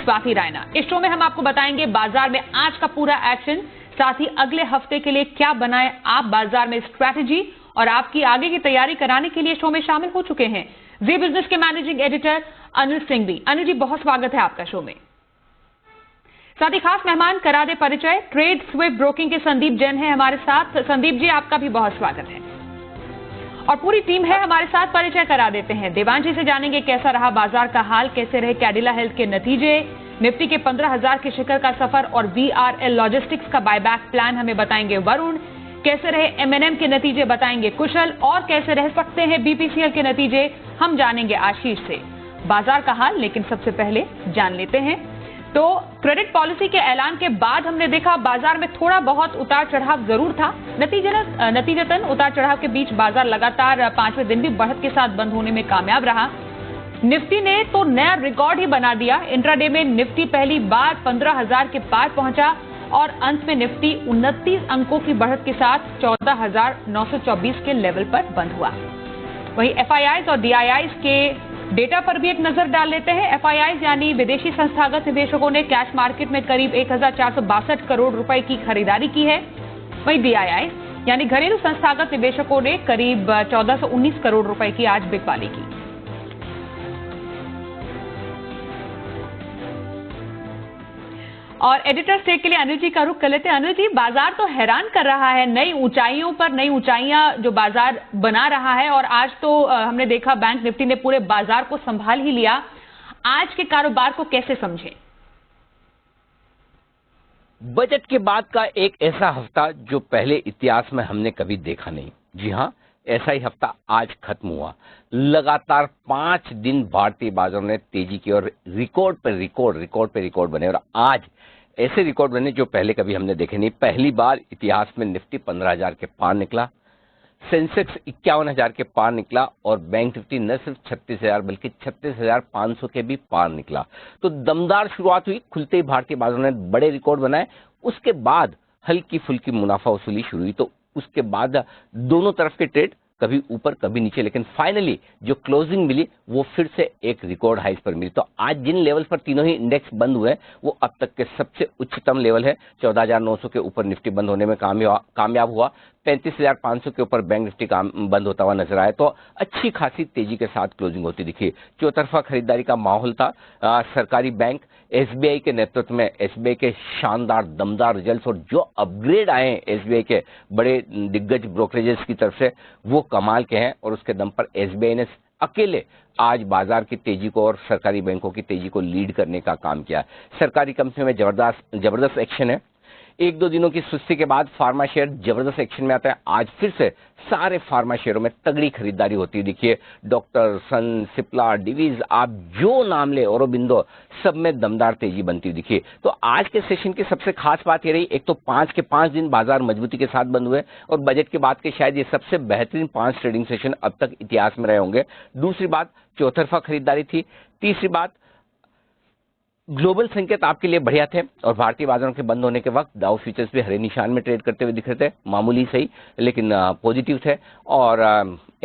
स्वाति रायना। इस शो में हम आपको बताएंगे बाजार में आज का पूरा एक्शन, साथ ही अगले हफ्ते के लिए क्या बनाए आप बाजार में स्ट्रैटेजी, और आपकी आगे की तैयारी कराने के लिए शो में शामिल हो चुके हैं जी बिजनेस के मैनेजिंग एडिटर अनिल सिंह भी। अनिल जी, बहुत स्वागत है आपका शो में। साथ ही खास मेहमान करा दे परिचय, ट्रेड स्विफ्ट ब्रोकिंग के संदीप जैन हैं हमारे साथ। संदीप जी, आपका भी बहुत स्वागत है और पूरी टीम है हमारे साथ। परिचय करा देते हैं। देवांशी से जानेंगे कैसा रहा बाजार का हाल, कैसे रहे कैडिला हेल्थ के नतीजे, निफ्टी के 15,000 के शिखर का सफर और VRL लॉजिस्टिक्स का बायबैक प्लान हमें बताएंगे वरुण, कैसे रहे M&M के नतीजे बताएंगे कुशल, और कैसे रह सकते हैं BPCL के नतीजे हम जानेंगे आशीष से। बाजार का हाल लेकिन सबसे पहले जान लेते हैं तो क्रेडिट पॉलिसी के ऐलान के बाद हमने देखा बाजार में थोड़ा बहुत उतार चढ़ाव जरूर था। नतीजतन उतार चढ़ाव के बीच बाजार लगातार 5वें दिन भी बढ़त के साथ बंद होने में कामयाब रहा। निफ्टी ने तो नया रिकॉर्ड ही बना दिया। इंट्राडे में निफ्टी पहली बार 15,000 के पार पहुंचा और अंत में निफ्टी 29 अंकों की बढ़त के साथ 14,924 के लेवल पर बंद हुआ। वहीं FIIs और DIIs के डेटा पर भी एक नजर डाल लेते हैं। FIIs यानी विदेशी संस्थागत निवेशकों ने कैश मार्केट में करीब 1,462 करोड़ रुपए की खरीदारी की है। वहीं DIIs यानी घरेलू संस्थागत निवेशकों ने करीब 1,419 करोड़ रुपए की आज बिकवाली की। और एडिटर स्टेक के लिए अनिल जी का रुख कर लेते हैं। अनिल जी, बाजार तो हैरान कर रहा है, नई ऊंचाइयों पर नई ऊंचाइयां जो बाजार बना रहा है, और आज तो हमने देखा बैंक निफ्टी ने पूरे बाजार को संभाल ही लिया। आज के कारोबार को कैसे समझें? बजट के बाद का एक ऐसा हफ्ता जो पहले इतिहास में हमने कभी देखा नहीं। जी हां, ऐसा ही हफ्ता आज खत्म हुआ। लगातार 5 दिन भारतीय बाजारों ने तेजी की और रिकॉर्ड पे रिकॉर्ड बने, और आज ऐसे रिकॉर्ड बने जो पहले कभी हमने देखे नहीं। पहली बार इतिहास में निफ्टी 15,000 के पार निकला, सेंसेक्स 51,000 के पार निकला, और बैंक निफ्टी न सिर्फ 36,000 बल्कि 36,500 के भी पार निकला। तो दमदार शुरुआत हुई। खुलते ही भारतीय बाजारों ने बड़े रिकॉर्ड बनाए। उसके बाद हल्की फुल्की मुनाफा वसूली शुरू हुई। तो उसके बाद दोनों तरफ के ट्रेड कभी ऊपर कभी नीचे, लेकिन फाइनली जो क्लोजिंग मिली वो फिर से एक रिकॉर्ड हाइस पर मिली। तो आज जिन लेवल पर तीनों ही इंडेक्स बंद हुए वो अब तक के सबसे उच्चतम लेवल है। 14,900 के ऊपर निफ्टी बंद होने में कामयाब हुआ। 35,500 के ऊपर बैंक निफ्टी बंद होता हुआ नजर आया। तो अच्छी खासी तेजी के साथ क्लोजिंग होती दिखी। चौतरफा खरीदारी का माहौल था। सरकारी बैंक SBI के नेतृत्व में SBI के शानदार दमदार रिजल्ट्स और जो अपग्रेड आए हैं SBI के बड़े दिग्गज ब्रोकरेजेस की तरफ से वो कमाल के हैं, और उसके दम पर SBI ने अकेले आज बाजार की तेजी को और सरकारी बैंकों की तेजी को लीड करने का काम किया। सरकारी कंपनियों में जबरदस्त एक्शन है। 1-2 दिनों की सुस्ती के बाद फार्मा शेयर जबरदस्त एक्शन में आता है। आज फिर से सारे फार्मा शेयरों में तगड़ी खरीदारी होती है। देखिए, डॉक्टर, सन, सिप्ला, डिवीज, आप जो नाम ले, औरोबिंदो, सब में दमदार तेजी बनती दिखी। तो आज के सेशन की सबसे खास बात ये रही, एक तो 5 के 5 दिन बाजार मजबूती के साथ बंद हुए, और बजट के बाद के शायद ये सबसे बेहतरीन 5 ट्रेडिंग सेशन अब तक इतिहास में रहे होंगे। दूसरी बात, चौतरफा खरीदारी थी। तीसरी बात, ग्लोबल संकेत आपके लिए बढ़िया थे, और भारतीय बाजारों के बंद होने के वक्त डाउ फ्यूचर्स भी हरे निशान में ट्रेड करते हुए दिख रहे थे। मामूली सही लेकिन पॉजिटिव थे, और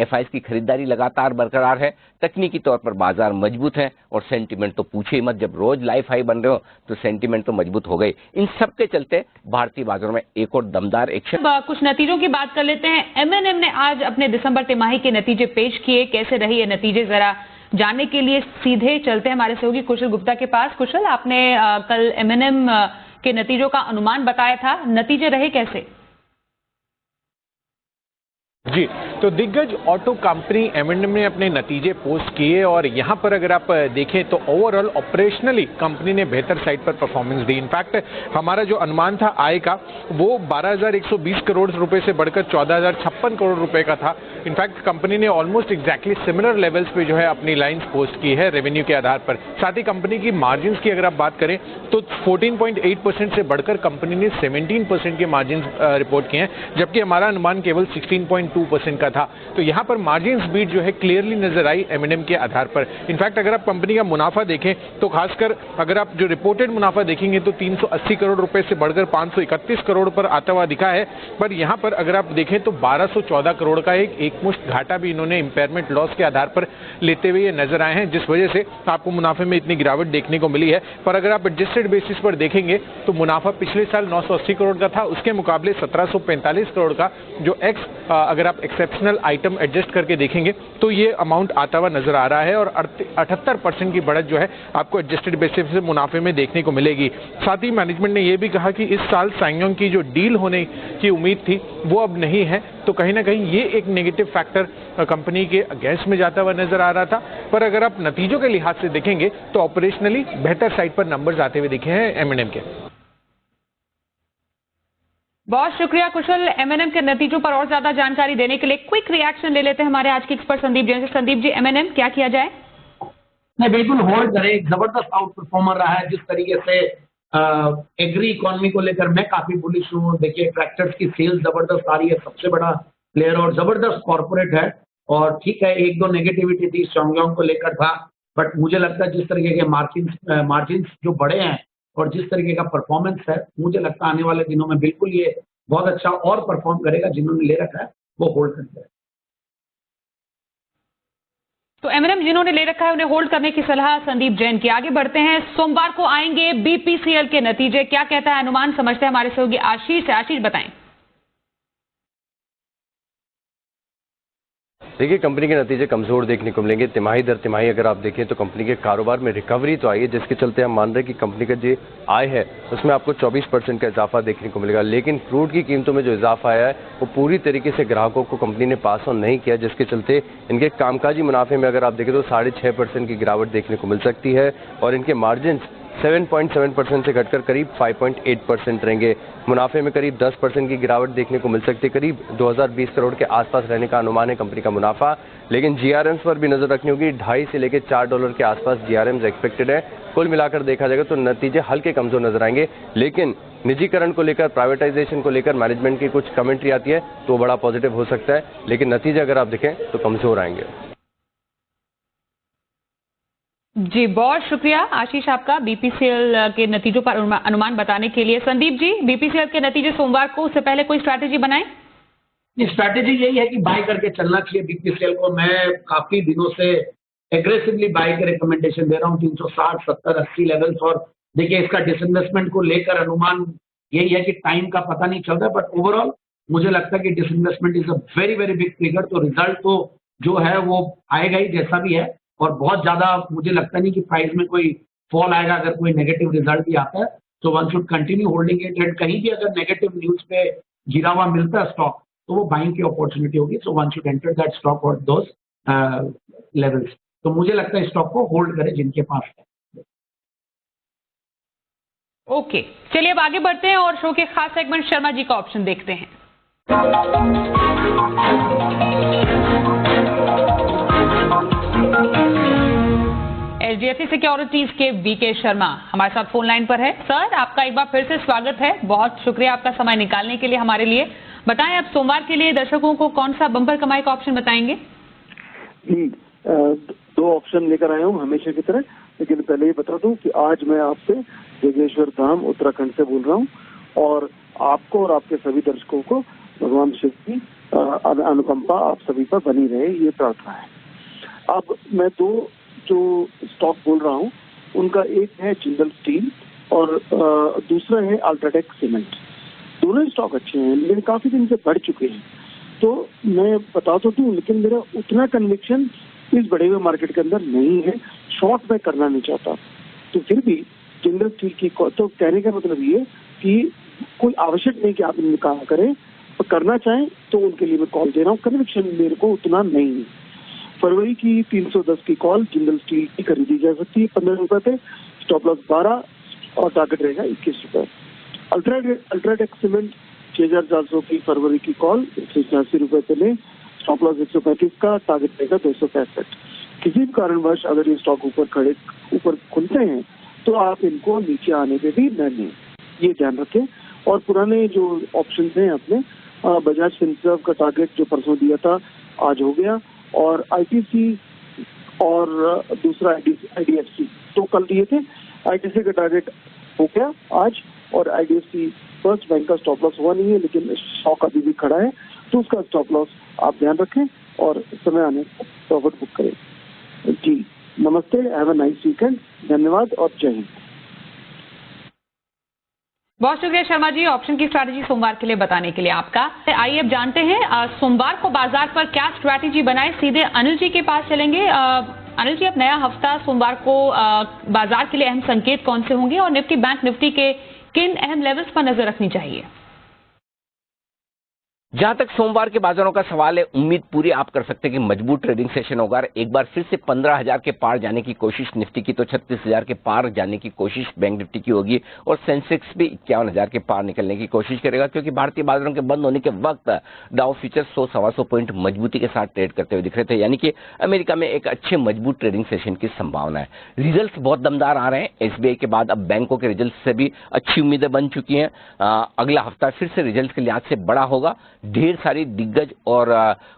FIs की खरीदारी लगातार बरकरार है। तकनीकी तौर पर बाजार मजबूत है, और सेंटीमेंट तो पूछे ही मत। जब रोज लाइफ हाई बन रहे हो तो सेंटीमेंट तो मजबूत हो गई। इन सब के चलते भारतीय बाजारों में एक और दमदार एक्शन। कुछ नतीजों की बात कर लेते हैं। M&M ने आज अपने दिसंबर तिमाही के नतीजे पेश किए। कैसे रहे ये नतीजे, जरा जानने के लिए सीधे चलते हैं हमारे सहयोगी कुशल गुप्ता के पास। कुशल, आपने कल M&M के नतीजों का अनुमान बताया था, नतीजे रहे कैसे? जी, तो दिग्गज ऑटो कंपनी M&M ने अपने नतीजे पोस्ट किए, और यहां पर अगर आप देखें तो ओवरऑल ऑपरेशनली कंपनी ने बेहतर साइड पर परफॉर्मेंस दी। इनफैक्ट हमारा जो अनुमान था आय का वो 12,120 करोड़ रुपए से बढ़कर 14,056 करोड़ रुपए का था। इनफैक्ट कंपनी ने ऑलमोस्ट एग्जैक्टली सिमिलर लेवल्स पे जो है अपनी लाइंस पोस्ट की है रेवेन्यू के आधार पर। साथ ही कंपनी की मार्जिन की अगर आप बात करें तो 14.8% से बढ़कर कंपनी ने 17% के मार्जिन रिपोर्ट किए हैं, जबकि हमारा अनुमान केवल 16.2% का का था। तो यहाँ पर मार्जिन्स बीट जो है क्लियरली नजर आई M&M के आधार पर। इनफैक्ट अगर आप कंपनी का मुनाफा देखें तो खासकर अगर आप जो रिपोर्टेड मुनाफा देखेंगे तो 380 करोड़ रुपए से बढ़कर 531 करोड़ पर आता हुआ दिखा है। पर यहाँ पर अगर आप देखें तो 1214 करोड़ का एक मुश्त घाटा भी इन्होंने इंपेयरमेंट लॉस के आधार पर लेते हुए नजर आए हैं, जिस वजह से आपको मुनाफे में इतनी गिरावट देखने को मिली है। पर अगर आप एडजस्टेड बेसिस पर देखेंगे तो मुनाफा पिछले साल 980 करोड़ का था, उसके मुकाबले 1745 करोड़ का जो अगर आप एक्सेप्शनल आइटम एडजस्ट करके देखेंगे तो ये अमाउंट आता हुआ नजर आ रहा है और 78% की बढ़त जो है आपको एडजस्टेड बेसिस से मुनाफे में देखने को मिलेगी। साथ ही मैनेजमेंट ने यह भी कहा कि इस साल सांगयोंग की जो डील होने की उम्मीद थी वो अब नहीं है, तो कहीं ना कहीं ये एक नेगेटिव फैक्टर कंपनी के अगेंस्ट में जाता हुआ नजर आ रहा था। पर अगर आप नतीजों के लिहाज से देखेंगे तो ऑपरेशनली बेहतर साइड पर नंबर्स आते हुए दिखे हैं M&M के। बहुत शुक्रिया कुशल, M&M के नतीजों पर और ज्यादा जानकारी देने के लिए क्विक रिएक्शन ले लेते हैं हमारे आज के एक्सपर्ट संदीप जैन से। संदीप जी, M&M क्या किया जाए? नहीं, बिल्कुल होल्ड करें। एक जबरदस्त आउट परफॉर्मर रहा है। जिस तरीके से एग्री इकोनॉमी को लेकर मैं काफी बुलिश हूँ। देखिए ट्रैक्टर्स की सेल्स जबरदस्त आ रही है, सबसे बड़ा प्लेयर और जबरदस्त कॉर्पोरेट है। और ठीक है, एक दो नेगेटिविटी थी सांगयोंग को लेकर था, बट मुझे लगता है जिस तरीके के मार्जिन्स जो बड़े हैं और जिस तरीके का परफॉर्मेंस है, मुझे लगता है आने वाले दिनों में बिल्कुल ये बहुत अच्छा और परफॉर्म करेगा। जिन्होंने ले रखा है वो होल्ड करते हैं। तो M&M जिन्होंने ले रखा है उन्हें होल्ड करने की सलाह संदीप जैन की। आगे बढ़ते हैं, सोमवार को आएंगे BPCL के नतीजे, क्या कहता है अनुमान, समझते हैं हमारे सहयोगी आशीष। आशीष बताएं। देखिए, कंपनी के नतीजे कमजोर देखने को मिलेंगे। तिमाही दर तिमाही अगर आप देखें तो कंपनी के कारोबार में रिकवरी तो आई है, जिसके चलते हम मान रहे हैं कि कंपनी का जो आय है उसमें आपको 24% का इजाफा देखने को मिलेगा। लेकिन क्रूड की कीमतों में जो इजाफा आया है वो पूरी तरीके से ग्राहकों को कंपनी ने पास ऑन नहीं किया, जिसके चलते इनके कामकाजी मुनाफे में अगर आप देखें तो 6.5% की गिरावट देखने को मिल सकती है और इनके मार्जिन 7.7% से घटकर करीब 5.8% रहेंगे। मुनाफे में करीब 10% की गिरावट देखने को मिल सकती है। करीब 2020 करोड़ के आसपास रहने का अनुमान है कंपनी का मुनाफा। लेकिन जीआरएम्स पर भी नजर रखनी होगी। $2.5 से लेकर $4 के आसपास जीआरएम्स एक्सपेक्टेड है। कुल मिलाकर देखा जाएगा तो नतीजे हल्के कमजोर नजर आएंगे। लेकिन निजीकरण को लेकर, प्राइवेटाइजेशन को लेकर मैनेजमेंट की कुछ कमेंट्री आती है तो बड़ा पॉजिटिव हो सकता है, लेकिन नतीजे अगर आप देखें तो कमजोर आएंगे। जी, बहुत शुक्रिया आशीष आपका BPCL के नतीजों पर अनुमान बताने के लिए। संदीप जी, BPCL के नतीजे सोमवार को, उससे पहले कोई स्ट्रैटेजी बनाएं? स्ट्रैटेजी यही है कि बाय करके चलना चाहिए। BPCL को मैं काफी दिनों से एग्रेसिवली बाय के रिकमेंडेशन दे रहा हूँ, 360, 70, 80 लेवल्स। और देखिए इसका डिसइन्वेस्टमेंट को लेकर अनुमान यही है कि टाइम का पता नहीं चलता, बट ओवरऑल मुझे लगता है कि disinvestment is a very very big trigger. तो रिजल्ट तो जो है वो आएगा ही जैसा भी है, और बहुत ज्यादा मुझे लगता नहीं कि प्राइस में कोई फॉल आएगा अगर कोई नेगेटिव रिजल्ट भी आता है। तो one should continue holding it, and कहीं भी अगर नेगेटिव न्यूज पे गिरा हुआ मिलता है स्टॉक तो वो बाइंग की अपॉर्चुनिटी होगी। So one should enter that stock और दोस लेवल्स। तो मुझे लगता है स्टॉक को होल्ड करें जिनके पास है। ओके, चलिए अब आगे बढ़ते हैं और शो के खास सेगमेंट शर्मा जी का ऑप्शन देखते हैं। HDFC सिक्योरिटीज के VK शर्मा हमारे साथ फोन लाइन पर है। सर, आपका एक बार फिर से स्वागत है। बहुत शुक्रिया आपका समय निकालने के लिए हमारे लिए। बताएं, अब सोमवार के लिए दर्शकों को कौन सा बम्पर कमाई का ऑप्शन बताएंगे? दो ऑप्शन लेकर आया हूँ हमेशा की तरह, लेकिन पहले ये बता दूं कि आज मैं आपसे योगेश्वर धाम उत्तराखंड से बोल रहा हूँ, और आपको और आपके सभी दर्शकों को भगवान शिव की अनुकंपा आप सभी पर बनी रहे, ये प्रार्थना है। अब मैं दो जो स्टॉक बोल रहा हूँ उनका एक है जिंदल स्टील और दूसरा है अल्ट्राटेक सीमेंट। दोनों स्टॉक अच्छे हैं लेकिन काफी दिन से बढ़ चुके हैं, तो मैं बता तो दूं, लेकिन मेरा उतना कन्विक्शन इस बढ़े हुए मार्केट के अंदर नहीं है। शॉर्ट मैं करना नहीं चाहता, तो फिर भी जिंदल स्टील की तो कहने का मतलब ये कि कोई आवश्यक नहीं कि आप इनमें काम करें, और करना चाहें तो उनके लिए मैं कॉल दे रहा हूँ। कन्विक्शन मेरे को उतना नहीं है। फरवरी की 310 की कॉल जिंदल स्टील की खरीदी जा सकती है 15 रुपए पे, स्टॉप लॉस 12 और टारगेट रहेगा 21 रुपए। अल्ट्राटेक सीमेंट 6400 की फरवरी की कॉल 186 रुपए पे ले, स्टॉप लॉस 135 का, टारगेट रहेगा 265। किसी भी कारणवश अगर ये स्टॉक ऊपर खुलते हैं तो आप इनको नीचे आने पे भी न लें, ये ध्यान रखें। और पुराने जो ऑप्शन हैं अपने, बजाज फिनसर्व का टारगेट जो परसों दिया था आज हो गया, और आईटीसी और दूसरा आईडीएफसी तो कल दिए थे। आईटीसी का टारगेट हो गया आज, और आईडीएफसी फर्स्ट बैंक का स्टॉप लॉस हुआ नहीं है, लेकिन स्टॉक अभी भी खड़ा है, तो उसका स्टॉप लॉस आप ध्यान रखें और समय आने पर प्रॉफिट बुक करें। जी नमस्ते, हैव अ नाइस वीकेंड, धन्यवाद और जय हिंद। बहुत शुक्रिया शर्मा जी, ऑप्शन की स्ट्रैटेजी सोमवार के लिए बताने के लिए आपका। आइए अब जानते हैं सोमवार को बाजार पर क्या स्ट्रैटेजी बनाए। सीधे अनिल जी के पास चलेंगे। अनिल जी, अब नया हफ्ता सोमवार को बाजार के लिए अहम संकेत कौन से होंगे और निफ्टी बैंक निफ्टी के किन अहम लेवल्स पर नजर रखनी चाहिए? जहां तक सोमवार के बाजारों का सवाल है, उम्मीद पूरी आप कर सकते हैं कि मजबूत ट्रेडिंग सेशन होगा। एक बार फिर से 15,000 के पार जाने की कोशिश निफ्टी की, तो 36,000 के पार जाने की कोशिश बैंक निफ्टी की होगी, और सेंसेक्स भी 51,000 के पार निकलने की कोशिश करेगा, क्योंकि भारतीय बाजारों के बंद होने के वक्त डाउ फ्यूचर 100-125 पॉइंट मजबूती के साथ ट्रेड करते हुए दिख रहे थे। यानी कि अमेरिका में एक अच्छे मजबूत ट्रेडिंग सेशन की संभावना है। रिजल्ट बहुत दमदार आ रहे हैं। एसबीआई के बाद अब बैंकों के रिजल्ट से भी अच्छी उम्मीदें बन चुकी हैं। अगला हफ्ता फिर से रिजल्ट के लिहाज से बड़ा होगा। ढेर सारी दिग्गज और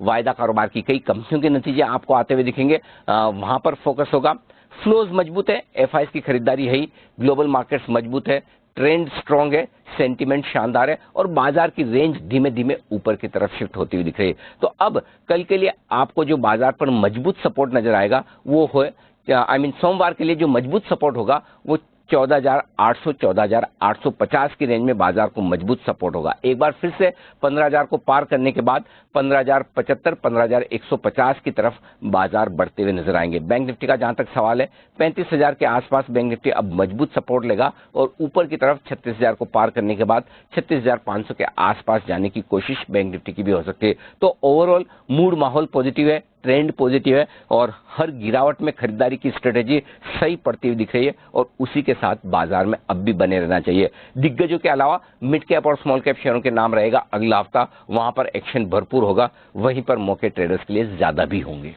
वायदा कारोबार की कई कंपनियों के नतीजे आपको आते हुए दिखेंगे, वहां पर फोकस होगा। फ्लोज मजबूत है, एफआईएस की खरीदारी है ही, ग्लोबल मार्केट्स मजबूत है, ट्रेंड स्ट्रांग है, सेंटीमेंट शानदार है, और बाजार की रेंज धीमे धीमे ऊपर की तरफ शिफ्ट होती हुई दिख रही है। तो अब कल के लिए आपको जो बाजार पर मजबूत सपोर्ट नजर आएगा वो है सोमवार के लिए जो मजबूत सपोर्ट होगा वो 14,800 14,850 की रेंज में बाजार को मजबूत सपोर्ट होगा। एक बार फिर से 15,000 को पार करने के बाद 15,075 15,150 की तरफ बाजार बढ़ते हुए नजर आएंगे। बैंक निफ्टी का जहां तक सवाल है, 35,000 के आसपास बैंक निफ्टी अब मजबूत सपोर्ट लेगा, और ऊपर की तरफ 36,000 को पार करने के बाद 36,500 के आसपास जाने की कोशिश बैंक निफ्टी की भी हो सकती है। तो ओवरऑल मूड माहौल पॉजिटिव है, ट्रेंड पॉजिटिव है, और हर गिरावट में खरीदारी की स्ट्रेटेजी सही पड़ती हुई दिख रही है, और उसी के साथ बाजार में अब भी बने रहना चाहिए। दिग्गजों के अलावा मिड कैप और स्मॉल कैप शेयरों के नाम रहेगा अगला हफ्ता, वहां पर एक्शन भरपूर होगा, वहीं पर मौके ट्रेडर्स के लिए ज्यादा भी होंगे।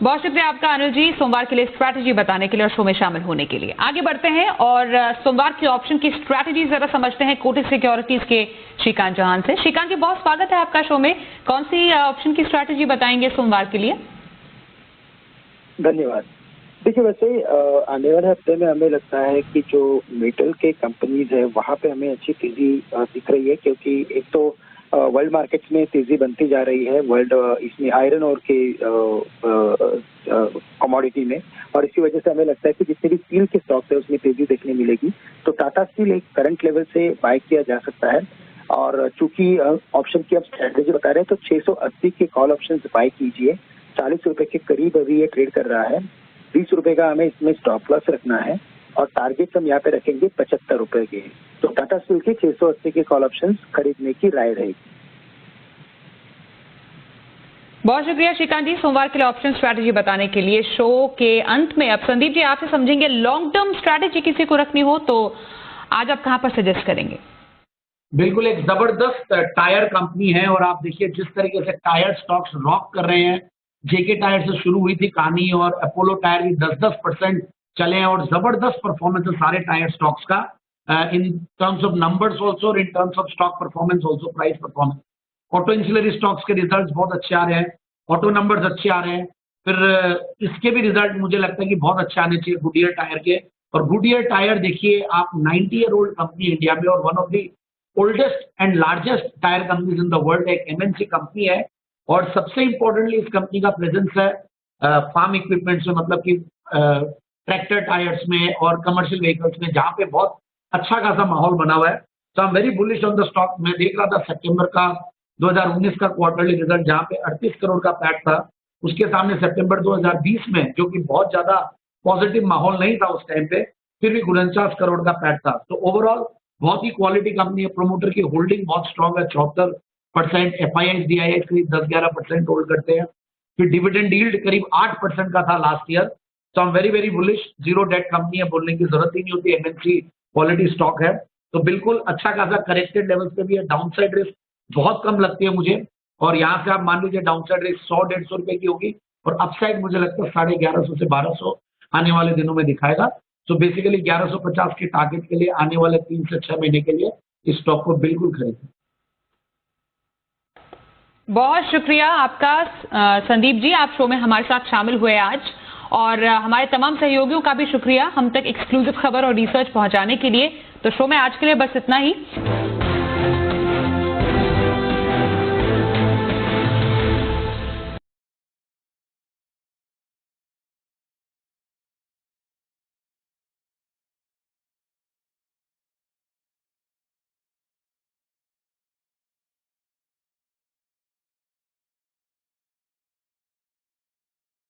बहुत शुक्रिया आपका अनिल जी, सोमवार के लिए स्ट्रैटेजी बताने के लिए और शो में शामिल होने के लिए। आगे बढ़ते हैं और सोमवार के ऑप्शन की स्ट्रैटेजी जरा समझते हैं कोटक सिक्योरिटीज के श्रीकांत चौहान से। श्रीकांत जी, बहुत स्वागत है आपका शो में। कौन सी ऑप्शन की स्ट्रैटेजी बताएंगे सोमवार के लिए? धन्यवाद। देखिए, वैसे आने वाले हफ्ते में हमें लगता है कि जो मेटल के कंपनीज है वहां पे हमें अच्छी तेजी दिख रही है, क्योंकि एक तो वर्ल्ड मार्केट्स में तेजी बनती जा रही है, वर्ल्ड इसमें आयरन और के कमोडिटी में, और इसी वजह से हमें लगता है कि जितने भी स्टील के स्टॉक्स है उसमें तेजी देखने मिलेगी। तो टाटा स्टील एक करंट लेवल से बाय किया जा सकता है, और चूंकि ऑप्शन की आप स्ट्रेटेजी बता रहे हैं तो 680 के कॉल ऑप्शन बाय कीजिए। 40 रुपए के करीब अभी ये ट्रेड कर रहा है। 20 रुपए का हमें इसमें स्टॉप लॉस रखना है, और टारगेट हम यहाँ पे रखेंगे 75 रुपए के। तो टाटा स्टील के 680 के कॉल ऑप्शंस खरीदने की राय रहेगी। बहुत शुक्रिया श्रीकांत जी, सोमवार के लिए ऑप्शन स्ट्रैटेजी बताने के लिए। शो के अंत में अब संदीप जी आपसे समझेंगे, लॉन्ग टर्म स्ट्रैटेजी किसी को रखनी हो तो आज आप कहां पर सजेस्ट करेंगे? बिल्कुल एक जबरदस्त टायर कंपनी है, और आप देखिए जिस तरीके से टायर स्टॉक्स रॉक कर रहे हैं। जेके टायर से शुरू हुई थी कहानी, और अपोलो टायर भी 10-10% चले हैं, और जबरदस्त परफॉर्मेंस है सारे टायर स्टॉक्स का, in terms of numbers also, in terms of stock performance also, price performance. Auto ancillary stocks के रिजल्ट्स बहुत अच्छे आ रहे हैं, ऑटो नंबर्स अच्छे आ रहे हैं। फिर इसके भी रिजल्ट मुझे लगता है कि बहुत अच्छे आने चाहिए गुडियर टायर के। और गुडियर टायर देखिए आप 90 ईयर ओल्ड कंपनी इंडिया में, और one of the oldest and largest tyre companies in the world, एक एमएनसी कंपनी है। और सबसे इंपॉर्टेंटली इस कंपनी का प्रेजेंस है फार्म इक्विपमेंट्स में, मतलब कि ट्रैक्टर टायर्स में और कमर्शियल व्हीकल्स में, जहां पे बहुत अच्छा खासा माहौल बना हुआ है। तो I am very bullish on the stock. मैं देख रहा था सितंबर का 2019 का क्वार्टरली रिजल्ट, जहां पे 38 करोड़ का पैट था, उसके सामने सितंबर 2020 में, जो कि बहुत ज्यादा पॉजिटिव माहौल नहीं था उस टाइम पे, फिर भी 49 करोड़ का पैट था। तो ओवरऑल बहुत ही क्वालिटी कंपनी है। प्रोमोटर की होल्डिंग बहुत स्ट्रांग है, 74%। एफआईआई डीआईआई करीब 10-11% होल्ड करते हैं। फिर डिविडेंड यील्ड करीब 8% का था लास्ट ईयर। तो I am very very bullish. Zero debt company है, बोलने की जरूरत ही नहीं होती, एमएनसी क्वालिटी स्टॉक है। तो बिल्कुल अच्छा खासा करेक्टेड लेवल्स पे भी है। डाउनसाइड रिस्क बहुत कम लगती है मुझे, और यहाँ से आप मान लीजिए डाउनसाइड रिस्क 100-150 रुपए की होगी, और अपसाइड मुझे लगता है 1150 से 1200 आने वाले दिनों में दिखाएगा। तो बेसिकली 1150 के टारगेट के लिए आने वाले 3 से 6 महीने के लिए इस स्टॉक को बिल्कुल खरीदें। बहुत शुक्रिया आपका संदीप जी, आप शो में हमारे साथ शामिल हुए आज, और हमारे तमाम सहयोगियों का भी शुक्रिया हम तक एक्सक्लूसिव खबर और रिसर्च पहुंचाने के लिए। तो शो में आज के लिए बस इतना ही।